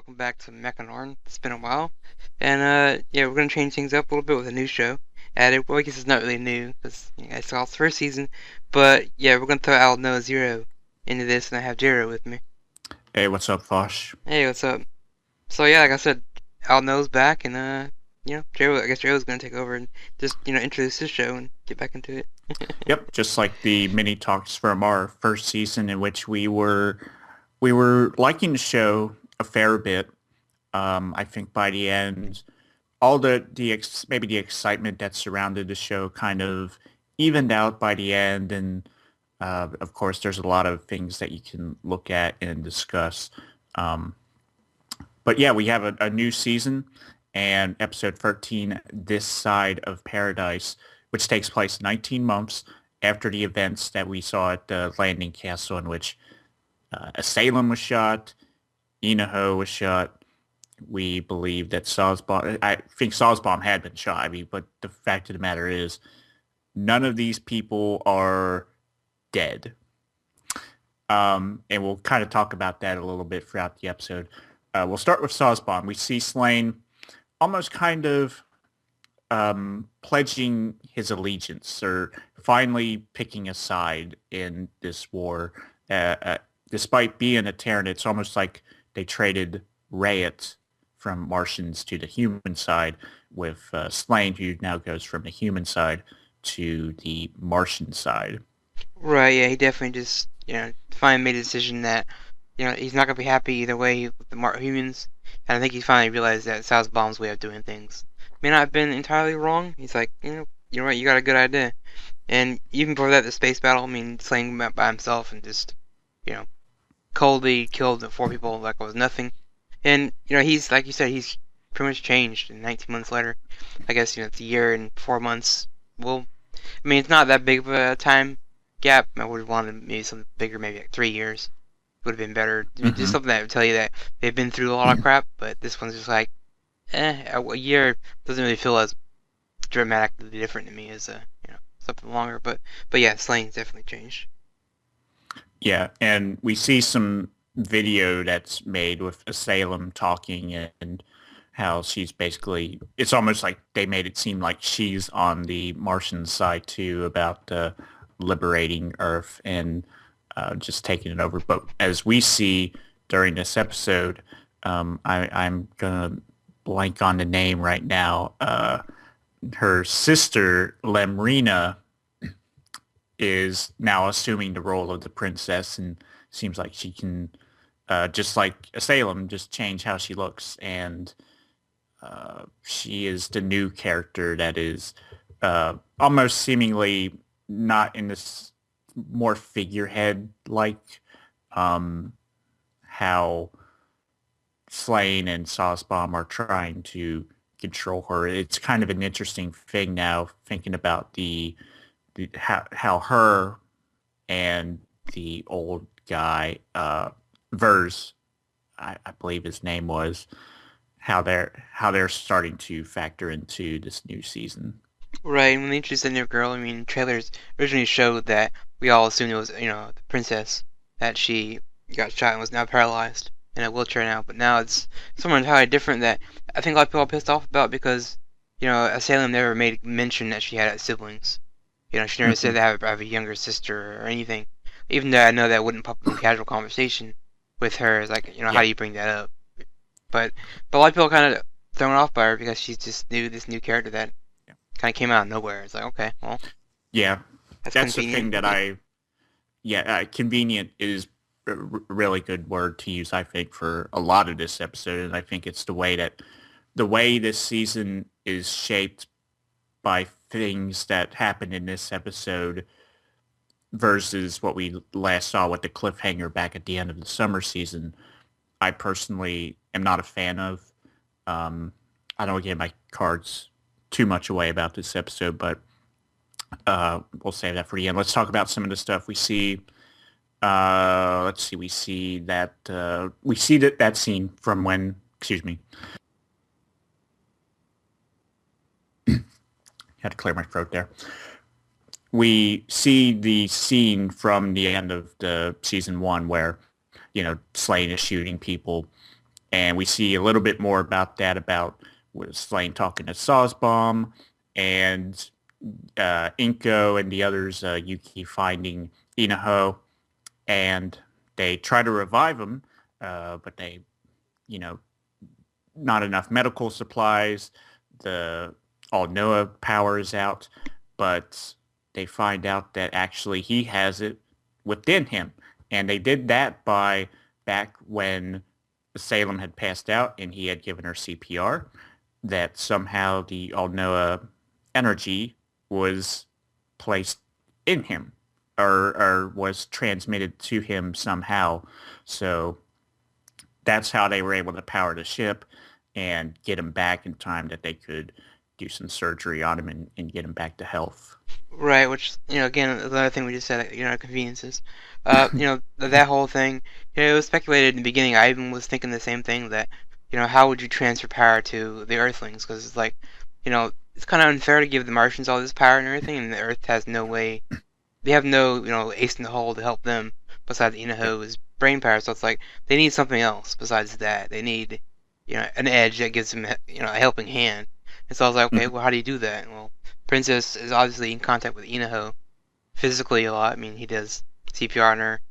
welcome back to MechaNORN. It's been a while, and yeah, we're gonna change things up a little bit with a new show. Added, well, I guess it's not really new because I saw its first season, but yeah, we're gonna throw Al No Zero into this, and I have Jero with me. Hey, what's up, Fosh? Hey, what's up? So yeah, like I said, Al No's back, and Jero. I guess Jero's gonna take over and just introduce his show and get back into it. Yep, just like the mini talks from our first season in which we were liking the show a fair bit. I think by the end, all maybe the excitement that surrounded the show kind of evened out by the end, and of course, there's a lot of things that you can look at and discuss. Um, but yeah, we have a new season and episode 13, This Side of Paradise, which takes place 19 months after the events that we saw at the landing castle in which Asylum was shot, Inaho was shot. We believe that I think Sawsbomb had been shot. I mean, but the fact of the matter is, none of these people are dead. And we'll kind of talk about that a little bit throughout the episode. We'll start with Sawsbomb. We see Slain almost kind of pledging his allegiance or finally picking a side in this war. Despite being a Terran, it's almost like they traded Rayet from Martians to the human side with Slain, who now goes from the human side to the Martian side. Right, yeah, he definitely just, finally made a decision that, he's not gonna be happy either way with the humans, and I think he finally realized that Bomb's way of doing things may not have been entirely wrong. He's like, you're right, you got a good idea. And even before that, the space battle, I mean, slaying him by himself and just, you know, coldly killed the four people like it was nothing. And, he's, like you said, he's pretty much changed. And 19 months later, I guess, it's a year and 4 months. Well, I mean, it's not that big of a time gap. I would have wanted maybe something bigger, maybe like 3 years. Would have been better. I mean, just Hmm. something that would tell you that they've been through a lot of crap, but this one's just like, a year doesn't really feel as dramatically different to me as something longer. But yeah, slang's definitely changed. Yeah, and we see some video that's made with Asylum talking and how she's basically, it's almost like they made it seem like she's on the Martian side too about liberating Earth and just taking it over. But as we see during this episode, I'm going to blank on the name right now. Her sister, Lemrina, is now assuming the role of the princess and seems like she can, just like Salem, just change how she looks. And she is the new character that is almost seemingly not in this more figurehead like how Slane and Saucebomb are trying to control her. It's kind of an interesting thing now thinking about how her and the old guy, Vers, I believe his name was, how they're starting to factor into this new season. Right, and when they introduced the new girl, I mean, trailers originally showed that we all assumed it was, the princess, that she got shot and was now paralyzed in a wheelchair now, but now it's someone entirely different that I think a lot of people are pissed off about because, Salem never made mention that she had siblings. She never said Hmm. that I have a younger sister or anything. Even though I know that wouldn't pop up in casual conversation with her, it's like, how Yeah, do you bring that up? But but a lot of people are kind of thrown off by her because she's just this new character that kind of came out of nowhere. It's like, okay, well, yeah, that's that's the convenient. thing that yeah, convenient is a really good word to use, I think, for a lot of this episode. And I think it's the way this season is shaped by things that happened in this episode versus what we last saw with the cliffhanger back at the end of the summer season. I personally am not a fan of. Um, I don't get my cards too much away about this episode, but we'll save that for the end. Let's talk about some of the stuff we see. Let's see. We see that scene from when. Excuse me. Had to clear my throat there. We see the scene from the end of the season one where Slane is shooting people And we see a little bit more about that, about with Slane talking to Sawsbomb and Inko and the others, Yuki finding Inaho, and they try to revive him, but they, you know, not enough medical supplies. The all Noah power is out, but they find out that actually he has it within him. And they did that by back when Salem had passed out and he had given her CPR, that somehow the all Noah energy was placed in him, or was transmitted to him somehow. So that's how they were able to power the ship and get him back in time that they could do some surgery on him and get him back to health. Right, which, again, another thing we just said, conveniences. That whole thing, it was speculated in the beginning. I even was thinking the same thing that, how would you transfer power to the Earthlings? Because it's like, it's kind of unfair to give the Martians all this power and everything, and the Earth has no way. They have no, ace in the hole to help them besides Yeah. Inaho's brain power. So it's like they need something else besides that. They need, an edge that gives them, a helping hand. And so I was like, okay, Mhm. well, how do you do that? Well, Princess is obviously in contact with Inaho physically a lot. I mean, he does CPR on her,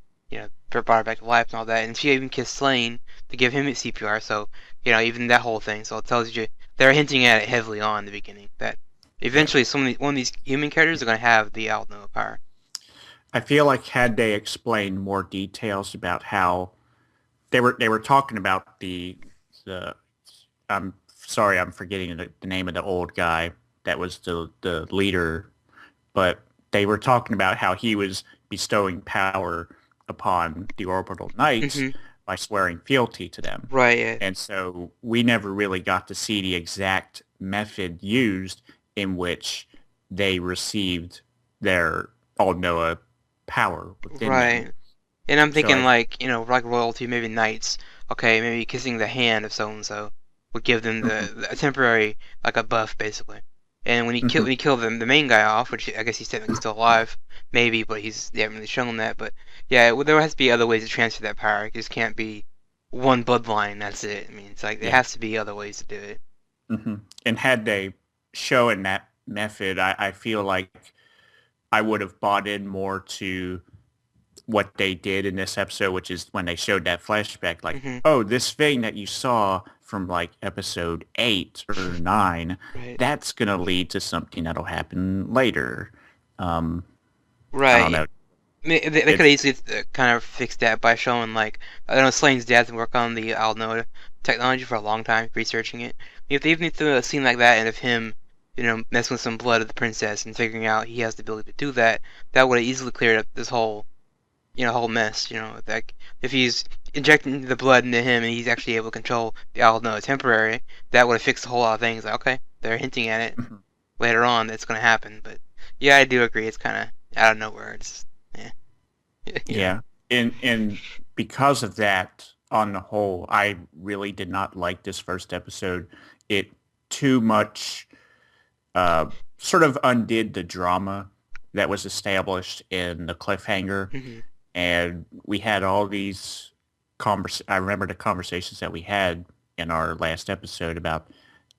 brought her back to life and all that. And she even kissed Slane to give him CPR. So, even that whole thing. So it tells you they're hinting at it heavily on in the beginning that Yeah. eventually one of these human characters are going to have the Alno power. I feel like had they explained more details about how they were talking about the I'm sorry, I'm forgetting the name of the old guy that was the leader, but they were talking about how he was bestowing power upon the orbital knights Hmm. by swearing fealty to them. Right. Yeah. And so we never really got to see the exact method used in which they received their all Noah power within them. Right. And I'm So thinking I, like, like royalty, maybe knights. Okay, maybe kissing the hand of so and so would give them mhm, a temporary like a buff basically. And mhm, when he killed the main guy off, which I guess he's technically still alive, maybe, but they haven't really shown that. But yeah, there has to be other ways to transfer that power. It just can't be one bloodline. That's it. I mean, it's like there yeah. has to be other ways to do it. And had they shown that method, I feel like I would have bought in more to what they did in this episode, which is when they showed that flashback, like, Hmm. oh, this thing that you saw from like episode 8 or 9, Right. that's going to lead to something that'll happen later. Um, I don't Right. know. They could It's easily kind of fix that by showing like I don't know Slane's dad's been working on the Alnoa technology for a long time, researching it. If they even need to a scene like that and of him, messing with some blood of the princess and figuring out he has the ability to do that, that would have easily cleared up this whole mess. Like if he's injecting the blood into him and he's actually able to control the Alnoa temporary, that would have fixed a whole lot of things. Like okay, they're hinting at it later on that's gonna happen, but yeah, I do agree. It's kind of out of nowhere. It's yeah. you know. yeah. And because of that, on the whole, I really did not like this first episode. It too much uh, sort of undid the drama that was established in the cliffhanger, Hmm. and we had all these I remember the conversations that we had in our last episode about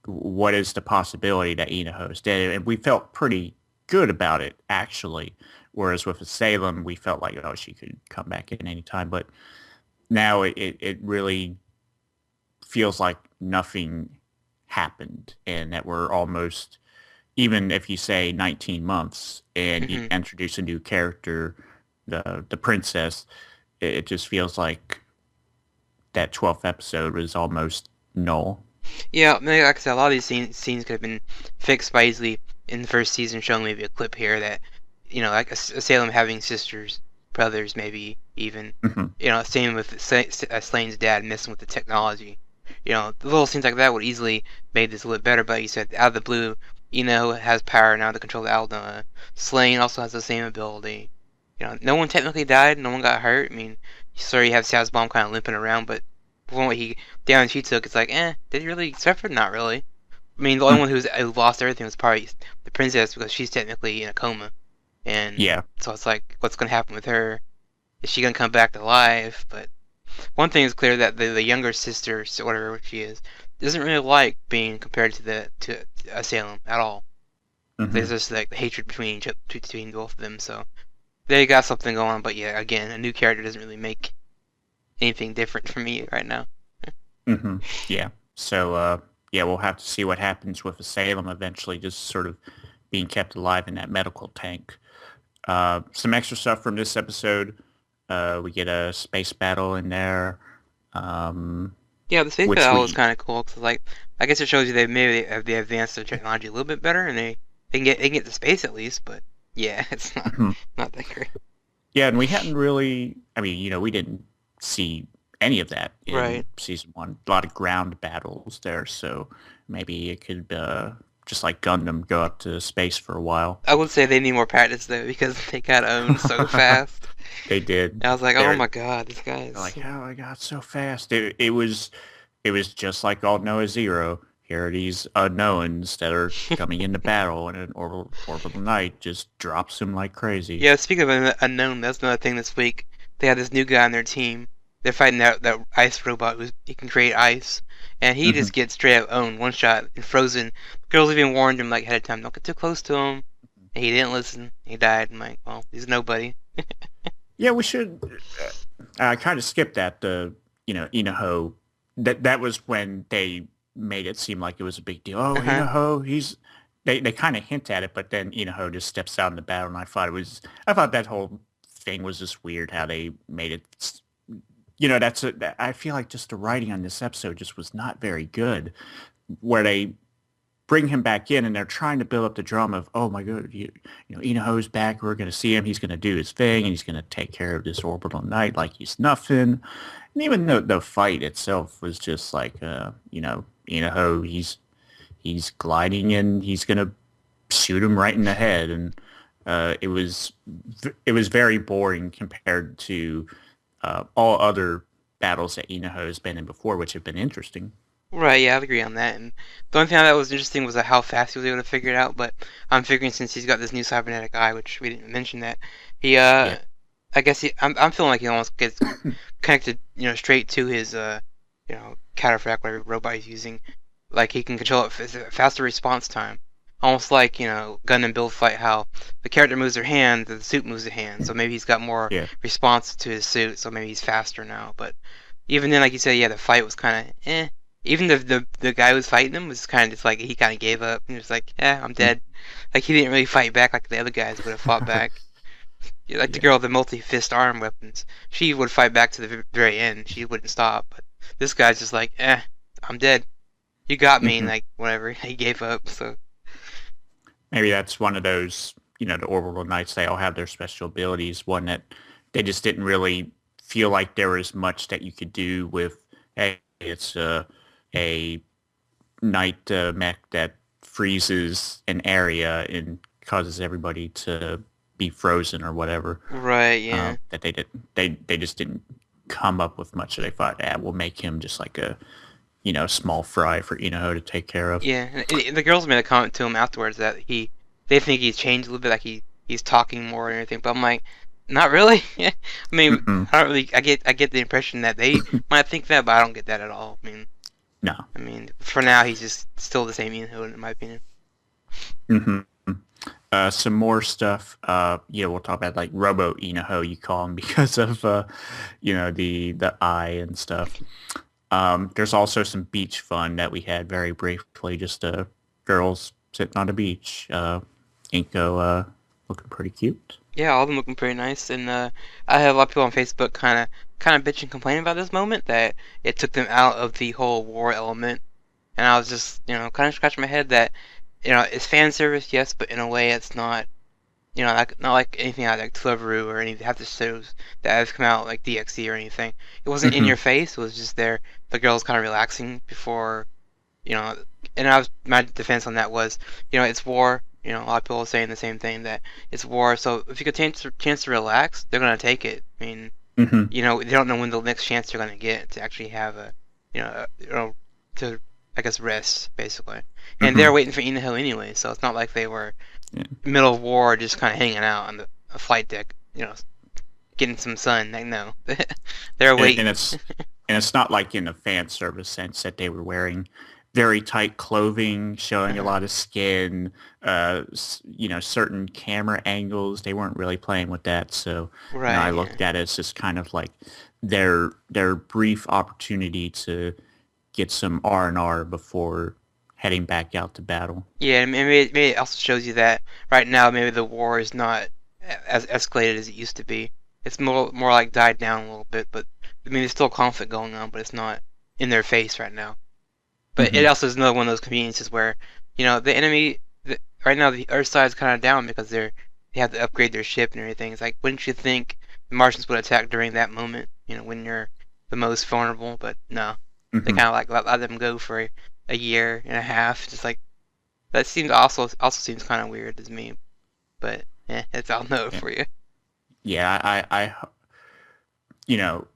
what is the possibility that Inaho is dead, and we felt pretty good about it actually. Whereas with Salem, we felt like, oh, she could come back at any time, but now it really feels like nothing happened, and that we're almost, even if you say 19 months and you Hmm. introduce a new character, the princess, it just feels like that 12th episode was almost null. Yeah, I mean, like I said, a lot of these scenes could have been fixed by easily in the first season, showing maybe a clip here that, like a Salem having sisters, brothers, maybe even, Hmm. same with Slane's dad messing with the technology. The little scenes like that would easily made this a little better. But you said out of the blue, has power now to control the Alda. Slane also has the same ability. No one technically died, no one got hurt. I mean, sorry you have Saz Bomb kind of limping around, but from what he damage he took, it's like, did he really suffer? Not really. I mean, the only one who lost everything was probably the princess because she's technically in a coma, and Yeah. so it's like, what's gonna happen with her? Is she gonna come back to life? But one thing is clear that the younger sister, so whatever she is, doesn't really like being compared to Salem at all. There's Hmm. just like the hatred between both of them. So they got something going on. But yeah, again, a new character doesn't really make anything different for me right now. Hmm. Yeah. So, yeah, we'll have to see what happens with Salem eventually, just sort of being kept alive in that medical tank. Some extra stuff from this episode. We get a space battle in there, um, Yeah, the space which battle was we, kind of cool because like I guess it shows you they advanced their technology a little bit better and they can get to space at least. But yeah, it's Mhm. not that great. Yeah, and we hadn't really, I mean, we didn't see any of that in Right. season one. A lot of ground battles there, so maybe it could, just like Gundam, go up to space for a while. I would say they need more practice though because they got owned so fast. They did. And I was like, oh They're my god, this guy is like, so... how I got so fast. It was just like All Noah Zero. Here are these unknowns that are coming into battle, and an orbital knight just drops him like crazy. Yeah, speaking of an unknown, that's another thing this week. They had this new guy on their team. They're fighting that ice robot he can create ice, and he Hmm. just gets straight up owned, one shot and frozen. The girls even warned him like ahead of time, don't get too close to him. And he didn't listen. He died. I'm like, well, he's nobody. Yeah, we should. I kind of skipped that. Inaho. That was when they made it seem like it was a big deal. Oh, Uh-huh. Inaho, he's. They kind of hint at it, but then Inaho just steps out in the battle, and I thought that whole thing was just weird how they made it. I feel like just the writing on this episode just was not very good, where they bring him back in and they're trying to build up the drama of, oh my god, Inaho's back, we're going to see him, he's going to do his thing, and he's going to take care of this orbital knight like he's nothing. And even though the fight itself was just like, Inaho, he's gliding and he's going to shoot him right in the head. And it was very boring compared to all other battles that Inaho has been in before, which have been interesting. Right, yeah, I agree on that. And the only thing that was interesting was how fast he was able to figure it out. But I'm figuring since he's got this new cybernetic eye, which we didn't mention that, he Yeah. I guess I'm feeling like he almost gets connected, straight to his cataphract, whatever robot he's using. Like he can control it faster response time. Almost like, Gundam Build Fight, how the character moves their hand, the suit moves their hand. So maybe he's got more Yeah. response to his suit, so maybe he's faster now. But even then, like you said, yeah, the fight was kind of eh. Even the guy who was fighting him was kind of just like he kind of gave up. He was like, "Yeah, I'm dead." Like he didn't really fight back like the other guys would have fought back. Yeah, like the Yeah. girl with the multi-fist arm weapons, she would fight back to the very end. She wouldn't stop. But this guy's just like, I'm dead. You got me, and Hmm. like whatever. He gave up. So Maybe that's one of those, the orbital knights, they all have their special abilities. One that they just didn't really feel like there was much that you could do with, hey, it's a knight mech that freezes an area and causes everybody to be frozen or whatever. right, yeah. That they just didn't come up with much that they thought, we'll make him just like a, small fry for Inaho to take care of. Yeah, and the girls made a comment to him afterwards that they think he's changed a little bit, like he's talking more and everything. But I'm like, not really. I mean, Mm-mm. I don't really. I get the impression that they might think that, but I don't get that at all. No. I mean, for now he's just still the same Ian Hood in my opinion. Hmm. Some more stuff. We'll talk about like Robo Inaho, you call him because of the eye and stuff. There's also some beach fun that we had very briefly, just girls sitting on the beach. Inko looking pretty cute. Yeah, all of them looking pretty nice, and I had a lot of people on Facebook kind of bitch and complain about this moment that it took them out of the whole war element, and I was just kind of scratching my head that it's fan service, yes, but in a way it's not. Like, not like anything out like Deliveroo or any half the shows that have come out like DXC or anything. It wasn't in Hmm. your face. It was just there. The girls kind of relaxing before, you know. And my defense on that was, it's war. A lot of people are saying the same thing that it's war. So if you get a chance to relax, they're gonna take it. I mean, Hmm. they don't know when the next chance they're gonna get to actually have to I guess rest basically. And they're Hmm. waiting for Ina Hill anyway, so it's not like they were Yeah. middle of war just kind of hanging out on a flight deck, getting some sun. Like no, they're and, waiting. and it's not like in a fan service sense that they were wearing very tight clothing, showing a Uh-huh. lot of skin, certain camera angles. They weren't really playing with that. So, I Right. Yeah. looked at it as just kind of like their brief opportunity to get some R&R before heading back out to battle. Yeah, and maybe it also shows you that right now maybe the war is not as escalated as it used to be. It's more like died down a little bit, but I mean there's still conflict going on, but it's not in their face right now. But it Hmm. also is another one of those conveniences where the enemy right now the Earth side is kind of down because they have to upgrade their ship and everything. It's like wouldn't you think the Martians would attack during that moment? When you're the most vulnerable, but no, they Hmm. kind of like let them go for a year and a half, just like that seems also seems kind of weird to me, but it's I'll know it Yeah, for you. yeah. You know,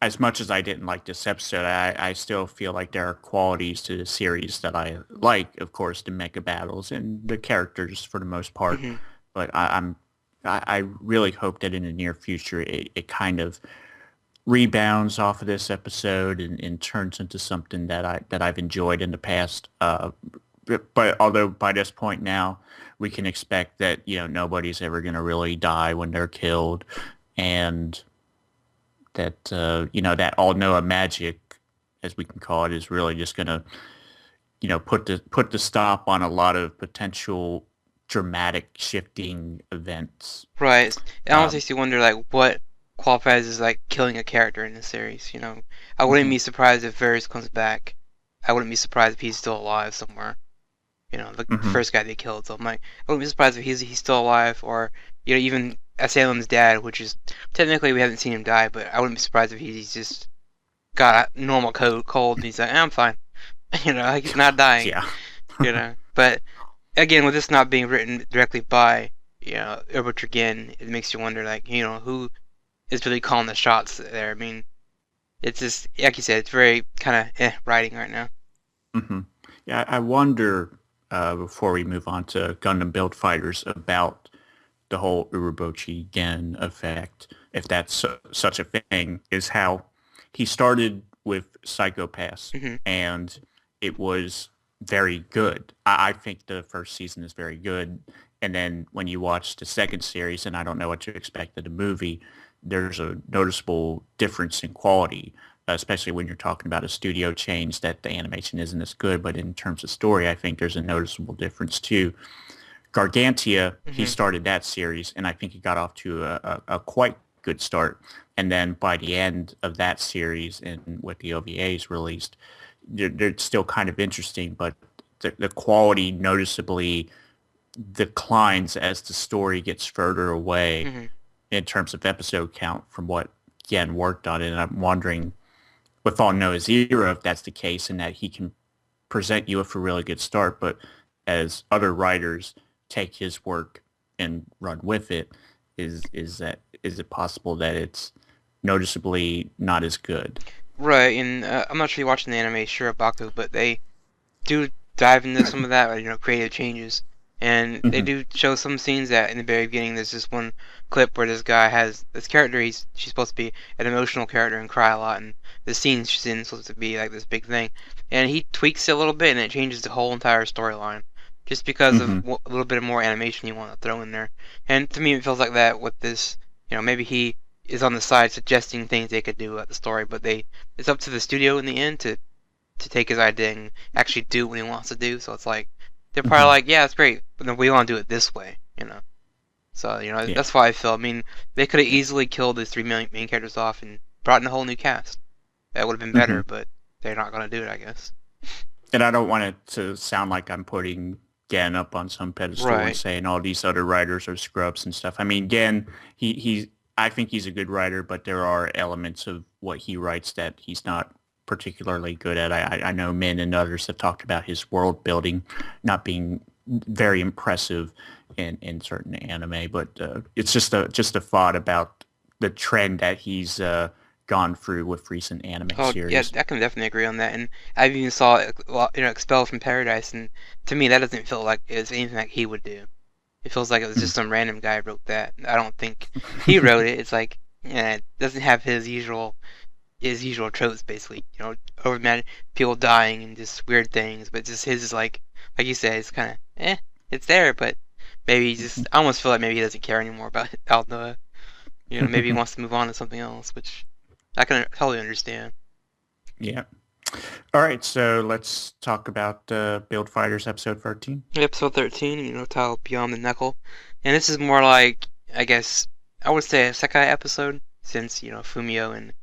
as much as I didn't like this episode, I still feel like there are qualities to the series that I like. Of course, the mecha battles and the characters for the most part. Hmm. But I really hope that in the near future it kind of rebounds off of this episode and turns into something that I've enjoyed in the past. But although by this point now we can expect that nobody's ever going to really die when they're killed, and that that all Noah magic, as we can call it, is really just going to put the stop on a lot of potential dramatic shifting events. Right. It almost Um, makes you wonder like what qualifies as like killing a character in the series. I wouldn't mhm, be surprised if Varys comes back. I wouldn't be surprised if he's still alive somewhere. The mhm. first guy they killed. So I'm like, I wouldn't be surprised if he's still alive, or even Asalem's dad, which is technically we haven't seen him die, but I wouldn't be surprised if he's just got a normal cold and he's like, I'm fine. Like he's not dying. Yeah. But again, with this not being written directly by Herbert again, it makes you wonder like who is really calling the shots there. I mean, it's just like you said, it's very kind of writing right now. Hmm. Yeah, I wonder, before we move on to Gundam Build Fighters, about the whole Urobuchi Gen effect, if that's such a thing, is how he started with Psychopaths, Hmm. and it was very good. I think the first season is very good, and then when you watch the second series, and I don't know what to expect of the movie, there's a noticeable difference in quality, especially when you're talking about a studio change that the animation isn't as good, but in terms of story, I think there's a noticeable difference too. Gargantia, he Hmm. started that series, and I think he got off to a quite good start. And then by the end of that series, and with the OVAs released, they're still kind of interesting, but the quality noticeably declines as the story gets further away Hmm. in terms of episode count from what Yen worked on it. And I'm wondering, with all Noah's era, if that's the case, and that he can present you with a really good start, but as other writers take his work and run with it, is it possible that it's noticeably not as good? Right, and I'm not sure you're watching the anime Shirabaku, but they do dive into some of that, creative changes. And they Hmm. do show some scenes that in the very beginning, there's this one clip where this guy has this character. She's supposed to be an emotional character and cry a lot, and the scene she's in is supposed to be like this big thing. And he tweaks it a little bit, and it changes the whole entire storyline, just because of Hmm. a little bit of more animation you want to throw in there. And to me, it feels like that with this. Maybe he is on the side suggesting things they could do at the story, but it's up to the studio in the end to take his idea and actually do what he wants to do. So it's like they're probably Hmm. like, yeah, it's great, but then we want to do it this way. So Yeah. that's why I feel. I mean, they could have easily killed these three main characters off and brought in a whole new cast. That would have been Hmm. better, but they're not gonna do it, I guess. And I don't want it to sound like I'm putting Gen up on some pedestal and Right. saying all these other writers are scrubs and stuff. I mean, Gen, I think he's a good writer, but there are elements of what he writes that he's not particularly good at. I know Min and others have talked about his world building not being very impressive in certain anime, but it's just a thought about the trend that he's gone through with recent anime Oh yeah, series. I can definitely agree on that. And I've even saw it, Expelled from Paradise, and to me that doesn't feel like it's anything like he would do. It feels like it was just some random guy wrote that. I don't think he wrote it. It's like and it doesn't have his usual tropes basically. Over people dying and just weird things, but just his is like you said, it's kind of it's there, but maybe he just I almost feel like maybe he doesn't care anymore about the maybe he wants to move on to something else, which I can totally understand. Yeah. All right, so let's talk about Build Fighters episode 13. Episode 13, titled Beyond the Knuckle, and this is more like I guess I would say a Sekai episode since Fumio and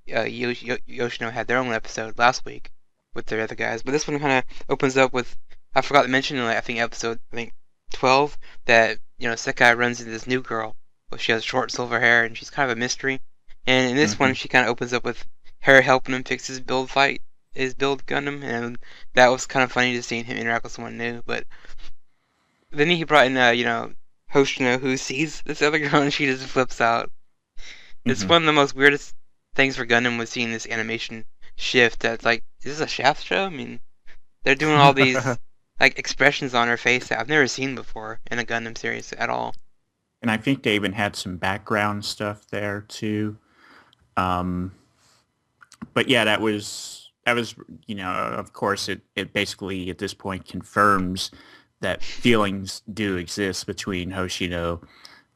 Yoshino had their own episode last week with their other guys, but this one kind of opens up with I forgot to mention in I think episode 12 that Sekai runs into this new girl. Well, she has short silver hair and she's kind of a mystery. And in this one, Hmm. she kind of opens up with her helping him fix his build Gundam, and that was kind of funny to see him interact with someone new. But then he brought in Hoshino, who sees this other girl and she just flips out. It's Hmm. one of the most weirdest things for Gundam was seeing this animation shift. That's like, is this a Shaft show? I mean, they're doing all these like expressions on her face that I've never seen before in a Gundam series at all. And I think they even had some background stuff there too. Um, but yeah, that was of course it basically at this point confirms that feelings do exist between Hoshino,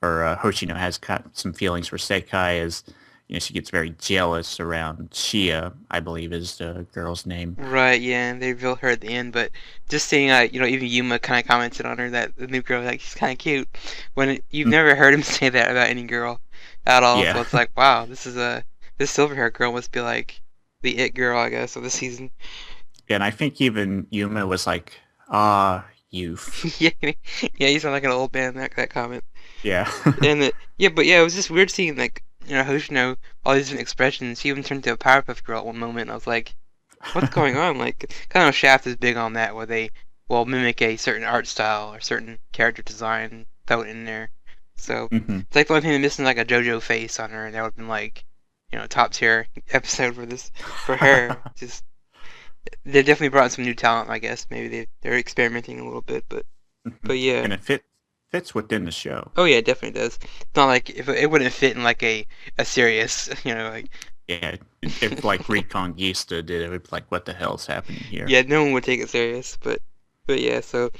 or Hoshino has got some feelings for Sekai, as she gets very jealous around Shia, I believe is the girl's name. Right, yeah, and they revealed her at the end, but just seeing, even Yuma kind of commented on her that the new girl, like, she's kind of cute, when you've Mm. never heard him say that about any girl at all. So Yeah. it's like, wow, this silver hair girl must be like the it girl, I guess, of the season. And I think even Yuma was like, ah, youth. Yeah, yeah, you sound like an old man that comment. Yeah. And yeah, but yeah, it was just weird seeing like Hoshino all these different expressions. She even turned into a Powerpuff Girl at one moment. And I was like, what's going on? Like, kind of Shaft is big on that, where they will mimic a certain art style or certain character design throw it in there. So Hmm. it's like the only thing missing like a JoJo face on her, and that would have been like, top tier episode for her. Just they definitely brought in some new talent, I guess. Maybe they're experimenting a little bit, but yeah. And it fits within the show. Oh yeah, it definitely does. It's not like if it wouldn't fit in like a serious, like Yeah, if like Reconquista did it, it would be like, what the hell's happening here? yeah, no one would take it serious. But yeah, so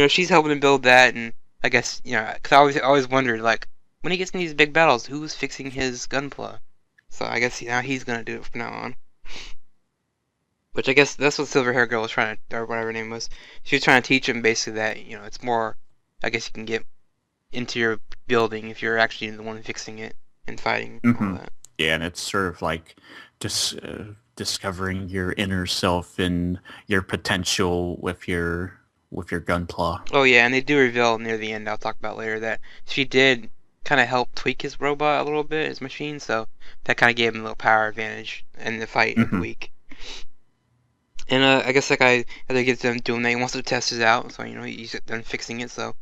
she's helping him build that, and I guess 'cause I always wondered like when he gets in these big battles, who's fixing his gunpla? So I guess now he's gonna do it from now on. Which I guess that's what Silver Hair Girl was trying to, or whatever her name was. She was trying to teach him basically that it's more. I guess you can get into your building if you're actually the one fixing it and fighting and all Hmm. that. Yeah, and it's sort of like discovering your inner self and your potential with your gunpla. Oh yeah, and they do reveal near the end, I'll talk about later, that she did kind of help tweak his robot a little bit, his machine, so that kind of gave him a little power advantage in the fight in the Hmm. week. And I guess that guy, as he gets done doing that, he wants to test it out, so he's done fixing it, so.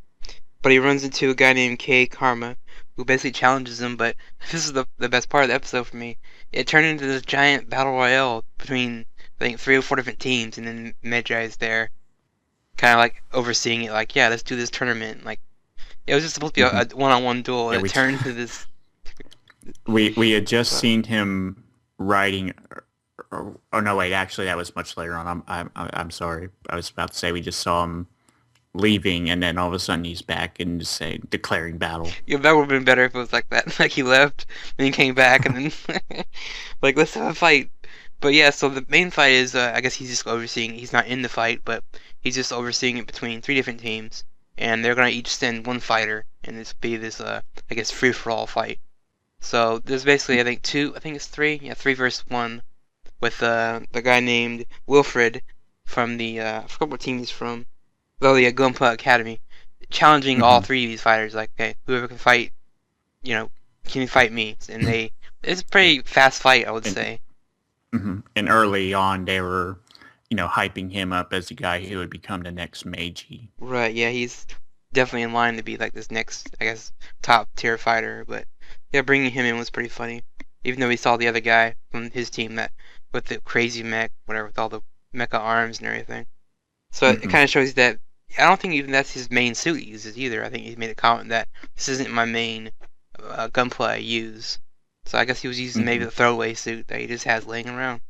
But he runs into a guy named K Karma, who basically challenges him, but this is the best part of the episode for me. It turned into this giant battle royale between, I think, 3 or 4 different teams, and then Medjai is there kind of like overseeing it, like, yeah, let's do this tournament. Like, it was just supposed to be Hmm. a one-on-one duel, Yeah, and it turned into this. we had just But, seen him riding. Oh no, wait, actually, that was much later on. I'm sorry. I was about to say we just saw him leaving, and then all of a sudden he's back and just say declaring battle. yeah, that would have been better if it was like that. Like he left, then he came back, and then like let's have a fight. But yeah, so the main fight is, I guess he's just overseeing. He's not in the fight, but he's just overseeing it between 3 different teams, and they're gonna each send one fighter, and this be this, I guess, free for all fight. So there's basically, I think two, I think it's three, yeah, 3 versus 1, with the guy named Wilfred from the I forgot what team he's from. Though the Gunpla Academy, challenging all Hmm. 3 of these fighters, like, okay, whoever can fight, you know, can fight me, and it's a pretty fast fight, I would And say. and early on, they were, hyping him up as the guy who would become the next Meiji. Right, yeah, he's definitely in line to be like this next, I guess, top tier fighter. But yeah, bringing him in was pretty funny, even though we saw the other guy from his team that with the crazy mech, whatever, with all the mecha arms and everything. So it Hmm. kind of shows that I don't think even that's his main suit he uses either. I think he made a comment that this isn't my main gunplay I use. So I guess he was using maybe Hmm. the throwaway suit that he just has laying around.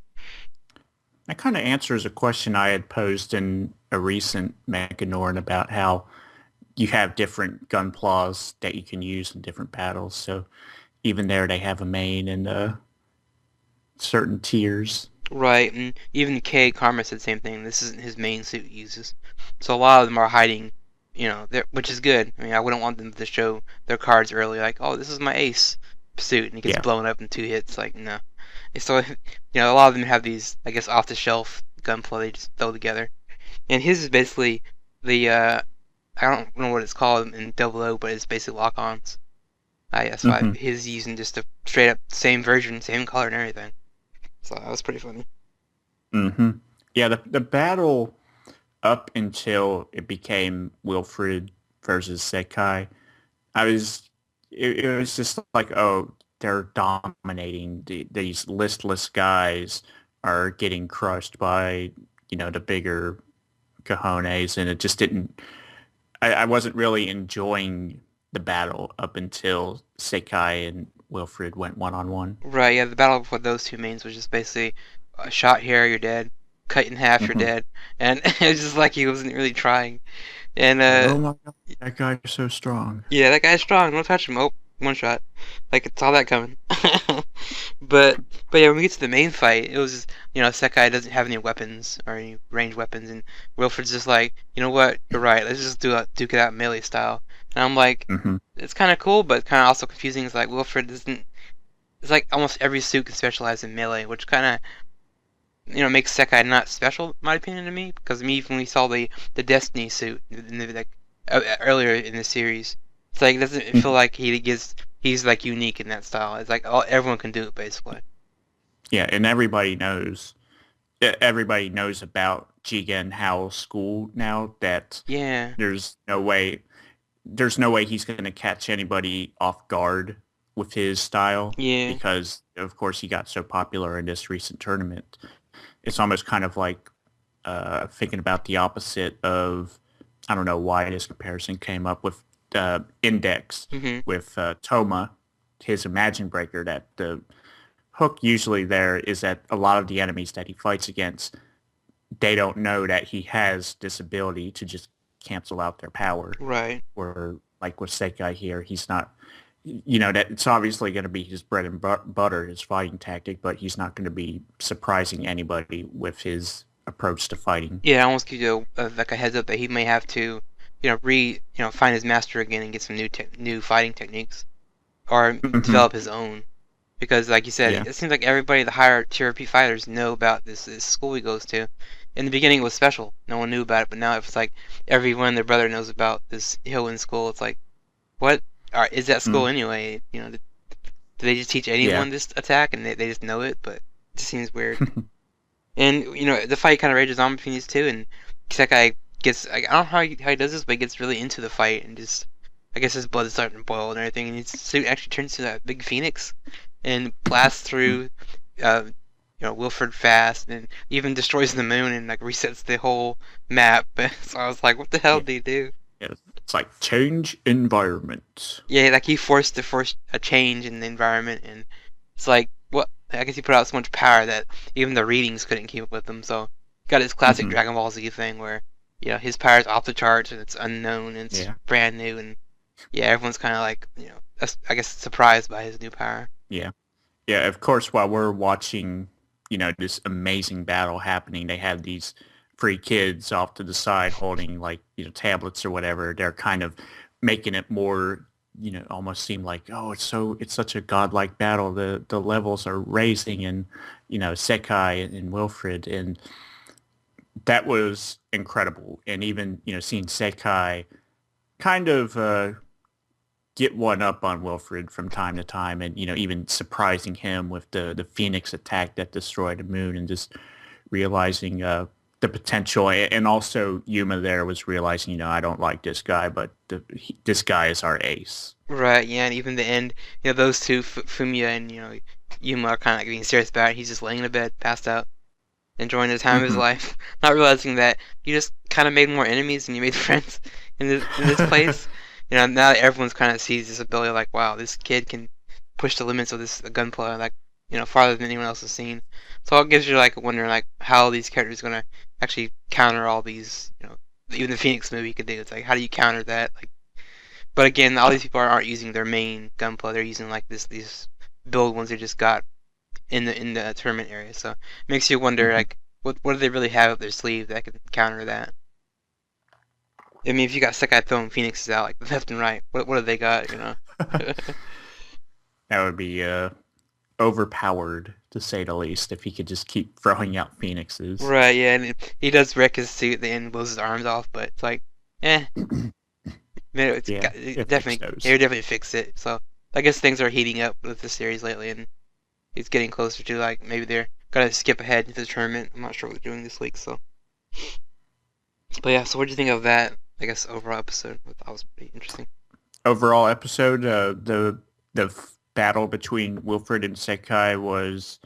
That kind of answers a question I had posed in a recent MechaNORN about how you have different gun claws that you can use in different battles. So even there, they have a main and certain tiers. Right, and even K Karma said the same thing. This isn't his main suit he uses. So a lot of them are hiding, which is good. I mean, I wouldn't want them to show their cards early, like, oh, this is my ace suit, and he gets Yeah. blown up in 2 hits. Like, no. And so, a lot of them have these, I guess, off-the-shelf gunplay they just throw together. And his is basically the, I don't know what it's called in Double O, but it's basically lock-ons. That's why Hmm. his is using just a straight-up same version, same color and everything. So that was pretty funny. Hmm. Yeah, the battle up until it became Wilfred versus Sekai, it was just like, oh, they're dominating. These listless guys are getting crushed by, the bigger cojones, and it just didn't. I wasn't really enjoying the battle up until Sekai and Wilfred went one on one. Right, yeah, the battle for those two mains was just basically a shot here, you're dead. Cut in half, you're Hmm. dead. And it was just like he wasn't really trying. And Like, oh my god, that guy is so strong. yeah, that guy's strong. Don't touch him. Oh, one shot. Like it's all that coming. but but yeah, when we get to the main fight, it was Sekai doesn't have any weapons or any ranged weapons, and Wilfred's just like, you know what, you're right. Let's just duke it out melee style. And I'm like, Hmm. it's kind of cool, but kind of also confusing. It's like Wilfred doesn't. It's like almost every suit can specialize in melee, which kind of makes Sekai not special, in my opinion, to me. Because me, when we saw the Destiny suit like earlier in the series, it's like it doesn't feel like he's like unique in that style. It's like everyone can do it basically. Yeah, and everybody knows about Jigen Howell's school now that Yeah, there's no way there's no way he's going to catch anybody off guard with his style yeah, because of course he got so popular in this recent tournament. It's almost kind of like thinking about the opposite of, I don't know why this comparison came up with Index mhm, with Toma, his Imagine Breaker, that the hook usually there is that a lot of the enemies that he fights against, they don't know that he has this ability to just cancel out their power. right. Or like with Sekai here, he's not, that it's obviously going to be his bread and butter, his fighting tactic, but he's not going to be surprising anybody with his approach to fighting. Yeah, I almost give you like a heads up that he may have to, find his master again and get some new fighting techniques or Hmm. develop his own. Because, like you said, Yeah. it seems like everybody, the higher tier P fighters, know about this school he goes to. In the beginning, it was special; no one knew about it. But now, it's like everyone, their brother knows about this Hillin school. It's like, what is that school Mm. anyway? Do they just teach Yeah. anyone this attack and they just know it? But it just seems weird. And the fight kind of rages on between these two, and Kisekai gets, I don't know how he does this, but he gets really into the fight and just, I guess his blood is starting to boil and everything, and his suit actually turns into that big phoenix and blasts through, uh, Wilfred fast, and even destroys the moon and like resets the whole map. So I was like, what the hell Yeah. did he do? Yeah. It's like change environment. Yeah, like he forced a change in the environment, and it's like, what? I guess he put out so much power that even the readings couldn't keep up with him. So he got his classic Hmm. Dragon Ball Z thing where, his power is off the charts and it's unknown and it's Yeah. brand new, and yeah, everyone's kind of like, I guess surprised by his new power. Yeah. Yeah, of course, while we're watching, this amazing battle happening, they have these free kids off to the side holding like, tablets or whatever. They're kind of making it more, almost seem like, oh, it's such a godlike battle. The levels are raising and, Sekai and Wilfred, and that was incredible. And even, seeing Sekai kind of get one up on Wilfred from time to time, and even surprising him with the Phoenix attack that destroyed the moon, and just realizing the potential. And also Yuma there was realizing, I don't like this guy, but this guy is our ace. Right, yeah, and even the end, those two, Fumiya and Yuma, are kind of like being serious about it. He's just laying in a bed, passed out, enjoying the time of his Hmm. life, not realizing that you just kind of made more enemies than you made friends in this place. Now that everyone's kind of sees this ability, like, wow, this kid can push the limits of this gunplay like farther than anyone else has seen. So it gives you like wondering like how these characters are gonna actually counter all these even the Phoenix movie could do. It's like how do you counter that? Like, but again, all these people aren't using their main gunplay. They're using like these build ones they just got in the tournament area. So it makes you wonder Mhm. like what do they really have up their sleeve that can counter that? I mean, if you got Sekai throwing Phoenixes out like left and right, what have they got? That would be overpowered, to say the least, if he could just keep throwing out phoenixes. Right, yeah, and he does wreck his suit at the end, blows his arms off, but it's like, eh, man, Yeah, it it fixed definitely, they those. would definitely fix it. So I guess things are heating up with the series lately, and it's getting closer to like maybe they're gonna skip ahead into the tournament. I'm not sure what they're doing this week, so. But yeah, so what do you think of that? I guess overall episode. I thought it was pretty interesting. Overall episode, battle between Wilfred and Sekai was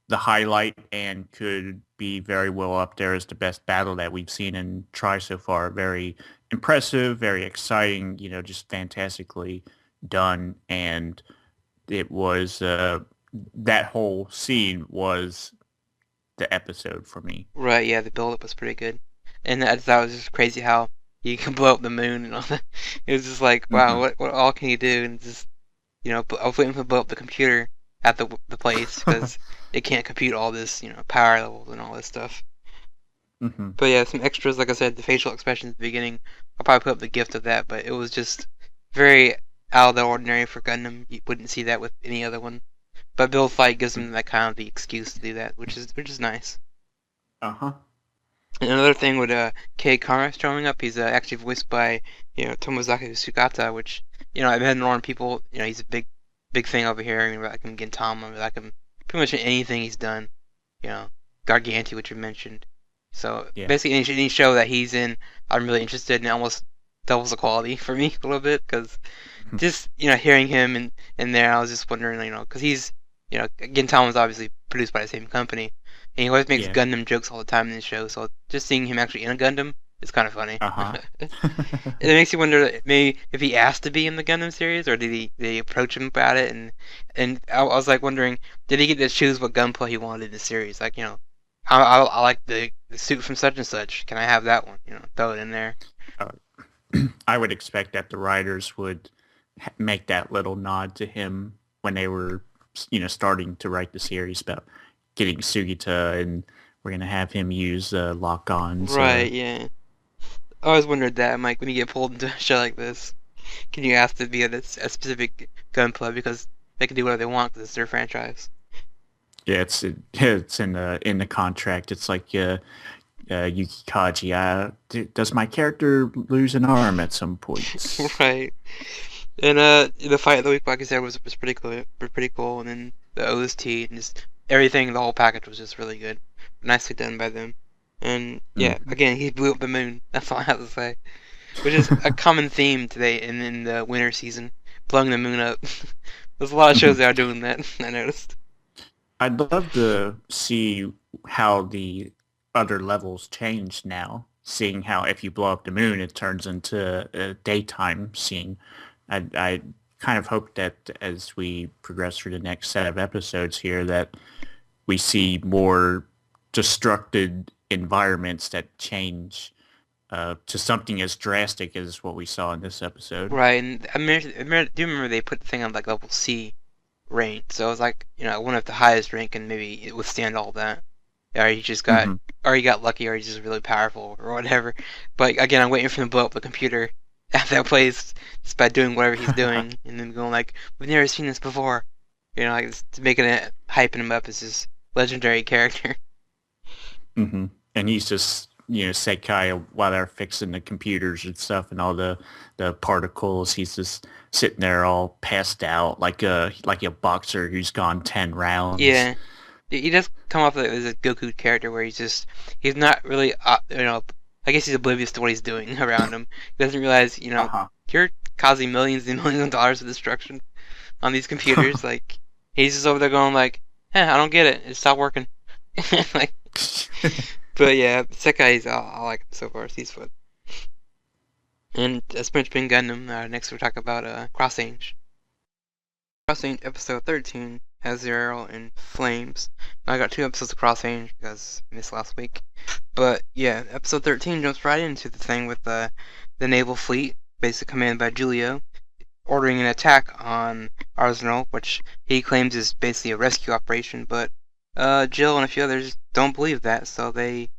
the highlight and could be very well up there as the best battle that we've seen in Try so far. Very impressive, very exciting, just fantastically done. And it was, that whole scene was the episode for me. Right, yeah, the build up was pretty good, and I thought it was just crazy how you can blow up the moon and all that. It was just like, wow, Hmm. what all can you do? And just I was waiting to blow up the computer at the place because it can't compute all this, power levels and all this stuff. Hmm. But yeah, some extras, like I said, the facial expressions at the beginning. I'll probably put up the gift of that, but it was just very out of the ordinary for Gundam. You wouldn't see that with any other one. But Build Fight gives them that kind of the excuse to do that, which is nice. Uh-huh. And another thing with Kei Kara showing up, he's actually voiced by Tomozaki Sugata, which I've had known people. He's a big thing over here. I mean, we like him Gintama, we like him pretty much in anything he's done. You know, Garganti, which you mentioned. So Yeah. basically, any show that he's in, I'm really interested in. It almost doubles the quality for me a little bit because just hearing him in there, I was just wondering, because he's Gintama is obviously produced by the same company, and he always makes Yeah. Gundam jokes all the time in the show. So just seeing him actually in a Gundam is kind of funny. Uh-huh. It makes you wonder maybe if he asked to be in the Gundam series, or did he approach him about it? And I was like wondering, did he get to choose what gunplay he wanted in the series? Like I like the suit from such and such. Can I have that one? Throw it in there. Uh, I would expect that the writers would make that little nod to him when they were, starting to write the series about getting Sugita, and we're gonna have him use lock-ons. Right? Yeah. I always wondered that. I'm like, when you get pulled into a show like this, can you ask to be a specific gunplay because they can do whatever they want because it's their franchise. Yeah, it's in the contract. It's like Yuki Kaji. Does my character lose an arm at some point? Right. And the fight of the week, like I said, was pretty cool. Pretty cool. And then the OST and just everything, the whole package was just really good. Nicely done by them. And yeah, Hmm. again, he blew up the moon. That's all I have to say. Which is a common theme today in the winter season, blowing the moon up. There's a lot of shows that are doing that. I noticed. I'd love to see how the other levels change now, seeing how if you blow up the moon, it turns into a daytime scene. I kind of hope that as we progress through the next set of episodes here, that we see more destructed environments that change to something as drastic as what we saw in this episode. Right, and do you remember they put the thing on like level C rank? So it was like, one of the highest rank can maybe withstand all that. Or you just got, Hmm. or you got lucky, or he's just really powerful, or whatever. But again, I'm waiting for him to blow up the computer at that place just by doing whatever he's doing, and then going like, "We've never seen this before," like it's making it, hyping him up as this legendary character. Hmm. And he's just, Sekai while they're fixing the computers and stuff and all the particles. He's just sitting there all passed out like a boxer who's gone 10 rounds. Yeah, he does come off as a Goku character where he's not really, I guess he's oblivious to what he's doing around him. He doesn't realize, Uh-huh. you're causing millions and millions of dollars of destruction on these computers. Like, he's just over there going like, I don't get it. It stopped working. Like, but yeah, Sekai's, I like him so far. He's fun. And that's pretty much been Gundam. Next we'll talk about Cross Ange. Cross Ange episode 13 has Zero in flames. I got 2 episodes of Cross Ange because I missed last week. But yeah, episode 13 jumps right into the thing with the naval fleet, basically commanded by Julio, ordering an attack on Arsenal, which he claims is basically a rescue operation, but Jill and a few others don't believe that, so they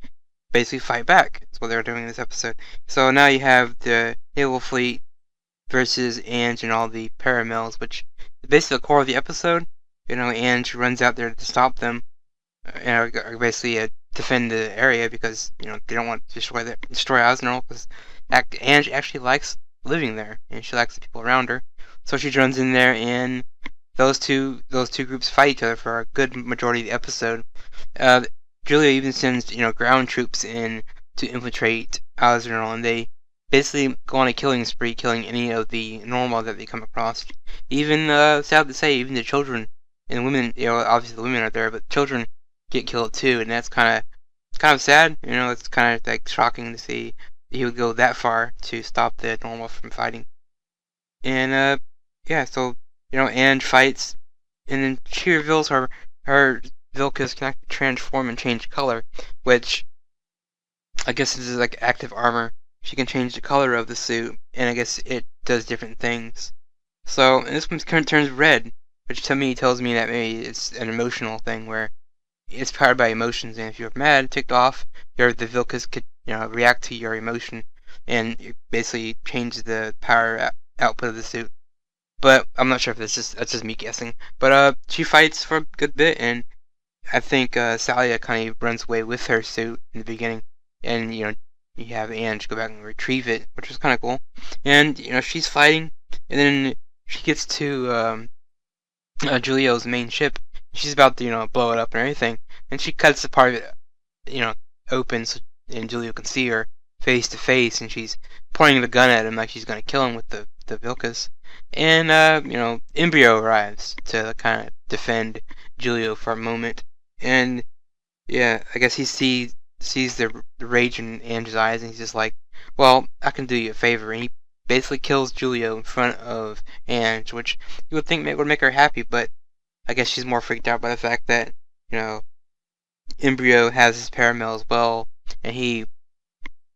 basically fight back. That's what they're doing in this episode. So now you have the naval fleet versus Ange and all the paramills, which is basically the core of the episode. Ange runs out there to stop them, or basically defend the area because they don't want to destroy Osnarl because Ange actually likes living there and she likes the people around her. So she runs in there and those two groups fight each other for a good majority of the episode. Uh, Julia even sends ground troops in to infiltrate Osnarl, and they basically go on a killing spree, killing any of the normal that they come across. Even sad to say, even the children and women, obviously the women are there, but children get killed too, and that's kind of sad. It's kind of like shocking to see he would go that far to stop the normal from fighting. And yeah, so Ange fights, and then she reveals her Vilkas can actually transform and change color, which I guess is like active armor. She can change the color of the suit, and I guess it does different things. So and this one kind of turns red, which to me tells me that maybe it's an emotional thing where it's powered by emotions, and if you're mad, ticked off, the Vilkas could react to your emotion, and you basically change the power output of the suit. But I'm not sure if that's just me guessing. But she fights for a good bit, and I think Salia kind of runs away with her suit in the beginning, and you have Ange go back and retrieve it, which was kind of cool. And she's fighting, and then she gets to Julio's main ship. She's about to blow it up and everything, and she cuts the part of it open, and Julio can see her face to face, and she's pointing the gun at him like she's gonna kill him with the Vilkas. And Embryo arrives to kind of defend Julio for a moment, and yeah, I guess he sees the rage in Ange's eyes, and he's just like, "Well, I can do you a favor," and he basically kills Julio in front of Ange, which you would think would make her happy, but I guess she's more freaked out by the fact that Embryo has his paramill as well, and he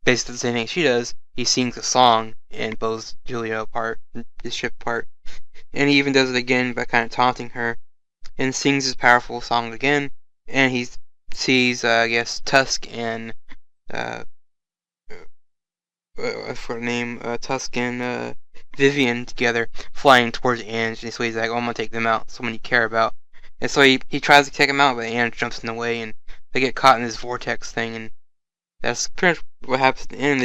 basically the same thing she does. He sings a song and blows Julio apart, his ship apart, and he even does it again by kind of taunting her, and sings his powerful song again, and he sees, I guess, Tusk and I forgot her name, Tusk and Vivian together flying towards Ange, and so he's like, "Oh, I'm gonna take them out, someone you care about." And so he tries to take them out, but Ange jumps in the way, and they get caught in this vortex thing, and that's pretty much what happens at the end.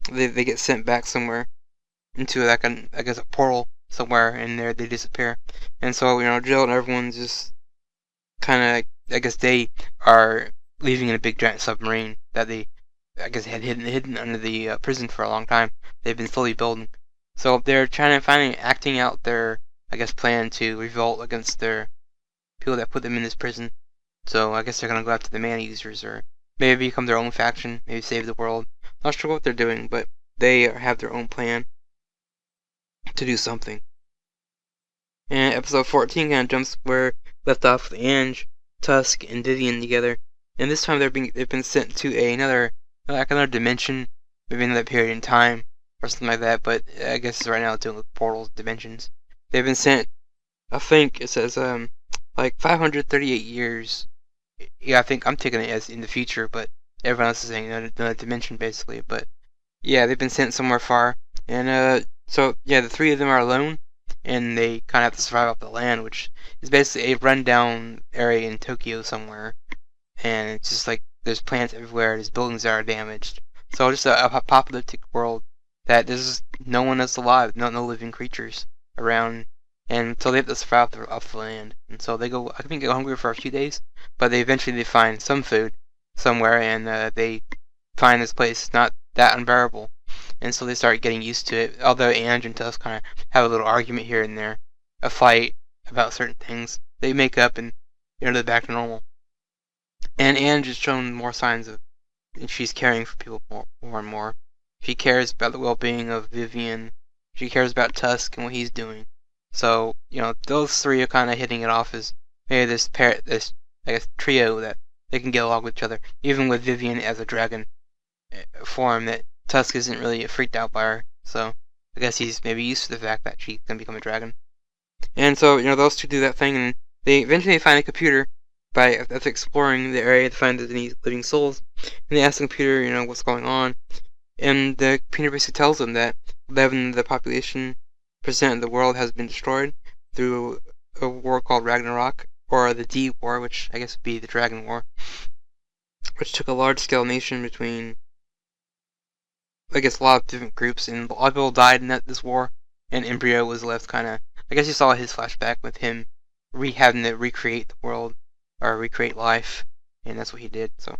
They get sent back somewhere into like I guess a portal somewhere, and there they disappear. And so Jill and everyone's just kind of, I guess they are leaving in a big giant submarine that they, I guess, had hidden under the prison for a long time. They've been slowly building. So they're trying to finally acting out their, I guess, plan to revolt against their people that put them in this prison. So I guess they're gonna go after the man users, or maybe become their own faction, maybe save the world. Not sure what they're doing, but they have their own plan to do something. And episode 14 kind of jumps where left off with Ange, Tusk, and Vivian together. And this time they've been sent to another dimension, maybe another period in time or something like that. But I guess right now it's dealing with portals, dimensions. They've been sent. I think it says like 538 years. Yeah, I think I'm taking it as in the future, but everyone else is saying another dimension basically. But yeah, they've been sent somewhere far, and so yeah, the three of them are alone, and they kind of have to survive off the land, which is basically a rundown area in Tokyo somewhere, and it's just like there's plants everywhere, there's buildings that are damaged, so just a apocalyptic world that there's no one else alive, no living creatures around, and so they have to survive off the land, and so they go, I think, they go hungry for a few days, but they eventually find some food somewhere, and they find this place not that unbearable, and so they start getting used to it. Although Ange and Tusk kind of have a little argument here and there, a fight about certain things, they make up and they're back to normal. And Ange has shown more signs of she's caring for people more and more. She cares about the well-being of Vivian. She cares about Tusk and what he's doing. So, those three are kind of hitting it off as maybe this I guess trio that they can get along with each other, even with Vivian as a dragon form that Tusk isn't really freaked out by her. So I guess he's maybe used to the fact that she can become a dragon. And so, those two do that thing, and they eventually find a computer by after exploring the area to find any living souls. And they ask the computer, what's going on. And the computer basically tells them that 11 of the population percent of the world has been destroyed through a war called Ragnarok, or the D War, which I guess would be the Dragon War, which took a large-scale nation between, I guess, a lot of different groups, and a lot of people died in this war, and Embryo was left kind of, I guess you saw his flashback with him having to recreate the world, or recreate life, and that's what he did, so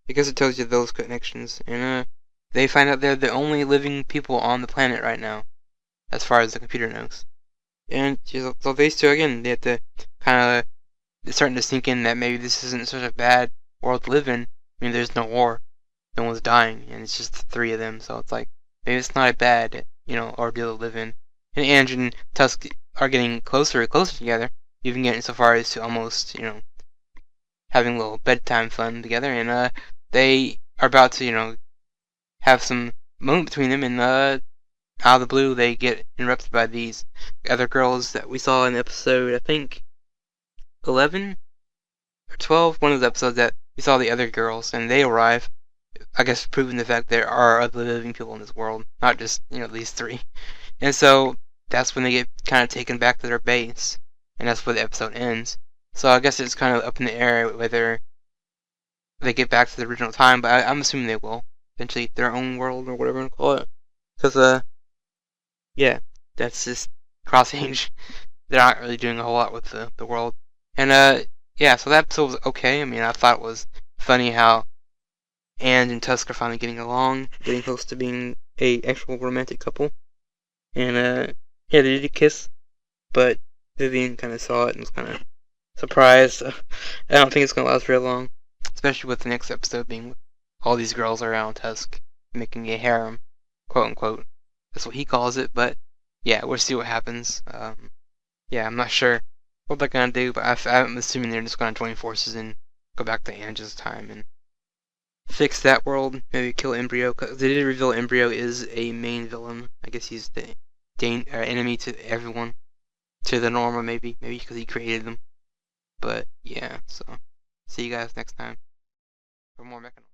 I guess it tells you those connections, and they find out they're the only living people on the planet right now, as far as the computer knows. And so these two, again, they have to kind of, it's starting to sink in that maybe this isn't such a bad world to live in. I mean, there's no war, no one's dying, and it's just the three of them, so it's like, maybe it's not a bad, ordeal to live in. And Ange and Tusk are getting closer and closer together, even getting so far as to almost, having a little bedtime fun together, and they are about to, have some moment between them, and out of the blue, they get interrupted by these other girls that we saw in episode, I think, 11 or 12, one of the episodes that we saw the other girls, and they arrive, I guess proving the fact there are other living people in this world, not just, these three. And so, that's when they get kind of taken back to their base, and that's where the episode ends. So I guess it's kind of up in the air whether they get back to the original time, but I'm assuming they will. Eventually, their own world, or whatever you want to call it. Because, yeah, that's just Cross Ange. They're not really doing a whole lot with the world. And, yeah, so that episode was okay. I mean, I thought it was funny how Ange and Tusk are finally getting along, getting close to being a actual romantic couple. And, yeah, they did kiss, but Vivian kind of saw it and was kind of surprised. I don't think it's going to last very long, especially with the next episode being all these girls around Tusk, making a harem, quote unquote. That's what he calls it, but yeah, we'll see what happens. Yeah, I'm not sure what they're gonna do, but I'm assuming they're just gonna join forces and go back to Ange's time and fix that world. Maybe kill Embryo, because they did reveal Embryo is a main villain. I guess he's the enemy to everyone, to the Norma maybe because he created them. But yeah, so see you guys next time for more MechaNORN.